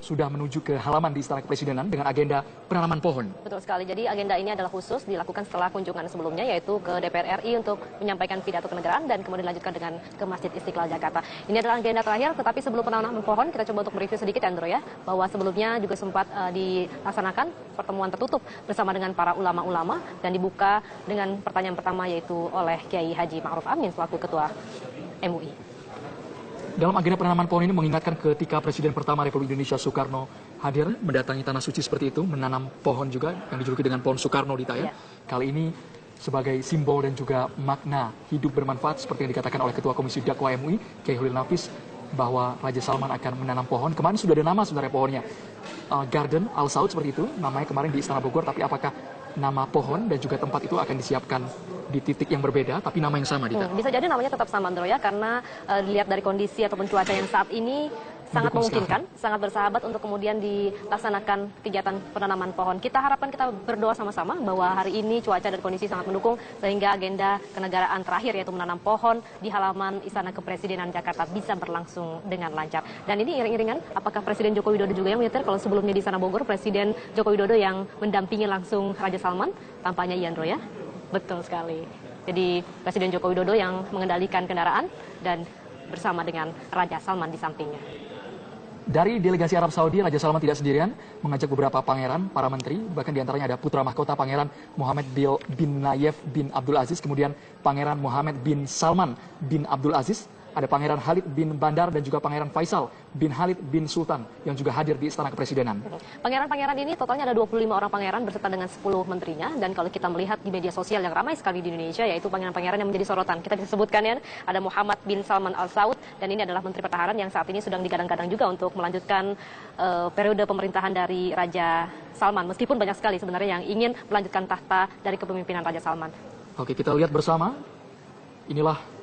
sudah menuju ke halaman di Istana Kepresidenan dengan agenda penanaman pohon. Betul sekali. Jadi agenda ini adalah khusus dilakukan setelah kunjungan sebelumnya, yaitu ke DPR RI untuk menyampaikan pidato kenegaraan dan kemudian dilanjutkan dengan ke Masjid Istiqlal Jakarta. Ini adalah agenda terakhir, tetapi sebelum penanaman pohon kita coba untuk mereview sedikit, Andro, ya, bahwa sebelumnya juga sempat dilaksanakan pertemuan tertutup bersama dengan para ulama-ulama dan dibuka dengan pertanyaan pertama yaitu oleh Kiai Haji Ma'ruf Amin selaku Ketua MUI. Dalam agenda penanaman pohon ini mengingatkan ketika Presiden pertama Republik Indonesia Soekarno hadir mendatangi tanah suci seperti itu, menanam pohon juga yang dijuluki dengan pohon Soekarno, Dita, ya. Kali ini sebagai simbol dan juga makna hidup bermanfaat seperti yang dikatakan oleh Ketua Komisi Dakwah MUI, Kiai Holil Nafis, bahwa Raja Salman akan menanam pohon. Kemarin sudah ada nama sebenarnya pohonnya, Garden Al Saud seperti itu, namanya kemarin di Istana Bogor, tapi apakah nama pohon dan juga tempat itu akan disiapkan di titik yang berbeda, tapi nama yang sama, Dita? Bisa jadi namanya tetap sama, Andro, ya, karena dilihat dari kondisi ataupun cuaca yang saat ini sangat memungkinkan, sangat bersahabat untuk kemudian dilaksanakan kegiatan penanaman pohon. Kita harapkan, kita berdoa sama-sama bahwa hari ini cuaca dan kondisi sangat mendukung sehingga agenda kenegaraan terakhir yaitu menanam pohon di halaman Istana Kepresidenan Jakarta bisa berlangsung dengan lancar. Dan ini iring-iringan, apakah Presiden Joko Widodo juga yang menyetir? Kalau sebelumnya di Istana Bogor, Presiden Joko Widodo yang mendampingi langsung Raja Salman, tampaknya iya, Andro, ya? Betul sekali. Jadi Presiden Joko Widodo yang mengendalikan kendaraan dan bersama dengan Raja Salman di sampingnya. Dari delegasi Arab Saudi, Raja Salman tidak sendirian, mengajak beberapa pangeran, para menteri, bahkan diantaranya ada putra mahkota Pangeran Mohammed bin Nayef bin Abdul Aziz, kemudian Pangeran Mohammed bin Salman bin Abdul Aziz, ada Pangeran Khalid bin Bandar dan juga Pangeran Faisal bin Khalid bin Sultan yang juga hadir di Istana Kepresidenan. Pangeran-pangeran ini totalnya ada 25 orang pangeran beserta dengan 10 menterinya, dan kalau kita melihat di media sosial yang ramai sekali di Indonesia, yaitu pangeran-pangeran yang menjadi sorotan. Kita disebutkan, ya, ada Muhammad bin Salman Al Saud, dan ini adalah Menteri Pertahanan yang saat ini sedang digadang-gadang juga untuk melanjutkan periode pemerintahan dari Raja Salman, meskipun banyak sekali sebenarnya yang ingin melanjutkan tahta dari kepemimpinan Raja Salman. Oke, kita lihat bersama. Inilah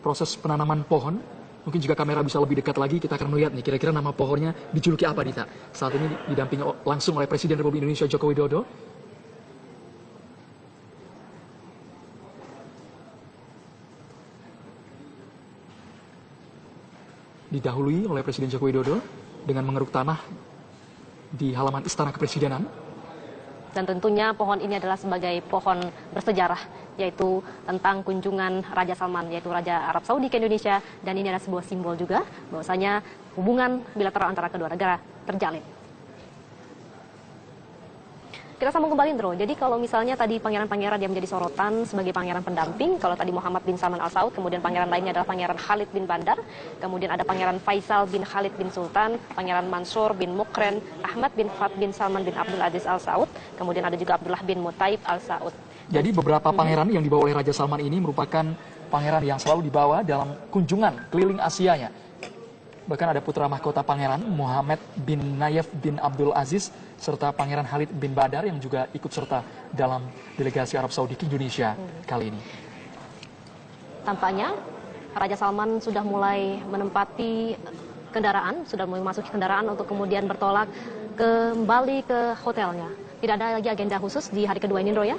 proses penanaman pohon. Mungkin jika kamera bisa lebih dekat lagi, kita akan melihat nih kira-kira nama pohonnya dijuluki apa, Dita. Saat ini didampingi langsung oleh Presiden Republik Indonesia Joko Widodo. Didahului oleh Presiden Joko Widodo dengan mengeruk tanah di halaman Istana Kepresidenan. Dan tentunya pohon ini adalah sebagai pohon bersejarah, yaitu tentang kunjungan Raja Salman, yaitu Raja Arab Saudi ke Indonesia, dan ini adalah sebuah simbol juga bahwasanya hubungan bilateral antara kedua negara terjalin. Kita sambung kembali, Andro. Jadi kalau misalnya tadi pangeran-pangeran yang menjadi sorotan sebagai pangeran pendamping, kalau tadi Muhammad bin Salman Al Saud, kemudian pangeran lainnya adalah Pangeran Khalid bin Bandar, kemudian ada Pangeran Faisal bin Khalid bin Sultan, Pangeran Mansur bin Mukren, Ahmad bin Fahd bin Salman bin Abdul Aziz Al Saud, kemudian ada juga Abdullah bin Mutaib Al Saud. Jadi beberapa pangeran yang dibawa oleh Raja Salman ini merupakan pangeran yang selalu dibawa dalam kunjungan keliling Asianya. Bahkan ada putra mahkota Pangeran Mohammed bin Nayef bin Abdul Aziz serta Pangeran Khalid bin Bandar yang juga ikut serta dalam delegasi Arab Saudi ke Indonesia kali ini. Tampaknya Raja Salman sudah mulai menempati kendaraan, sudah mulai memasuki kendaraan untuk kemudian bertolak kembali ke hotelnya. Tidak ada lagi agenda khusus di hari kedua ini, Andro, ya.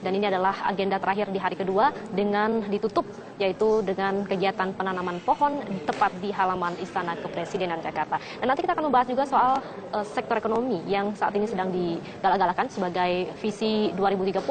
Dan ini adalah agenda terakhir di hari kedua dengan ditutup, yaitu dengan kegiatan penanaman pohon tepat di halaman Istana Kepresidenan Jakarta. Dan nanti kita akan membahas juga soal sektor ekonomi yang saat ini sedang digalak-galakan sebagai visi 2030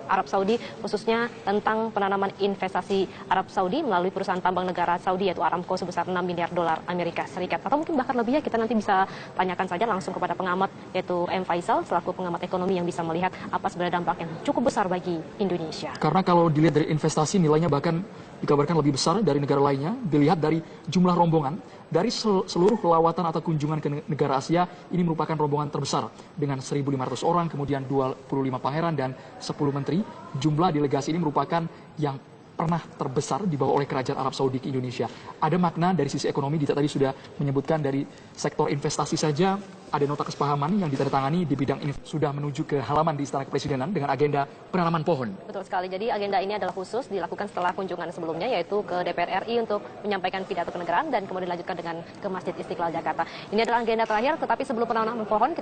Arab Saudi, khususnya tentang penanaman investasi Arab Saudi melalui perusahaan tambang negara Saudi yaitu Aramco sebesar 6 miliar dolar Amerika Serikat. Atau mungkin bahkan lebih, ya, kita nanti bisa tanyakan saja langsung kepada pengamat yaitu M. Faisal selaku pengamat ekonomi yang bisa melihat apa sebenarnya dampak yang cukup besar bagi Indonesia. Karena kalau dilihat dari investasi nilainya bahkan dikabarkan lebih besar dari negara lainnya. Dilihat dari jumlah rombongan, dari seluruh lawatan atau kunjungan ke negara Asia, ini merupakan rombongan terbesar dengan 1.500 orang, kemudian 25 pangeran dan 10 menteri. Jumlah delegasi ini merupakan yang pernah terbesar dibawa oleh Kerajaan Arab Saudi ke Indonesia. Ada makna dari sisi ekonomi, Dita tadi sudah menyebutkan dari sektor investasi saja, ada nota kesepahaman yang ditandatangani di bidang ini sudah menuju ke halaman di Istana Kepresidenan dengan agenda penanaman pohon. Betul sekali. Jadi agenda ini adalah khusus dilakukan setelah kunjungan sebelumnya, yaitu ke DPR RI untuk menyampaikan pidato kenegaraan dan kemudian dilanjutkan dengan ke Masjid Istiqlal Jakarta. Ini adalah agenda terakhir, tetapi sebelum penanaman pohon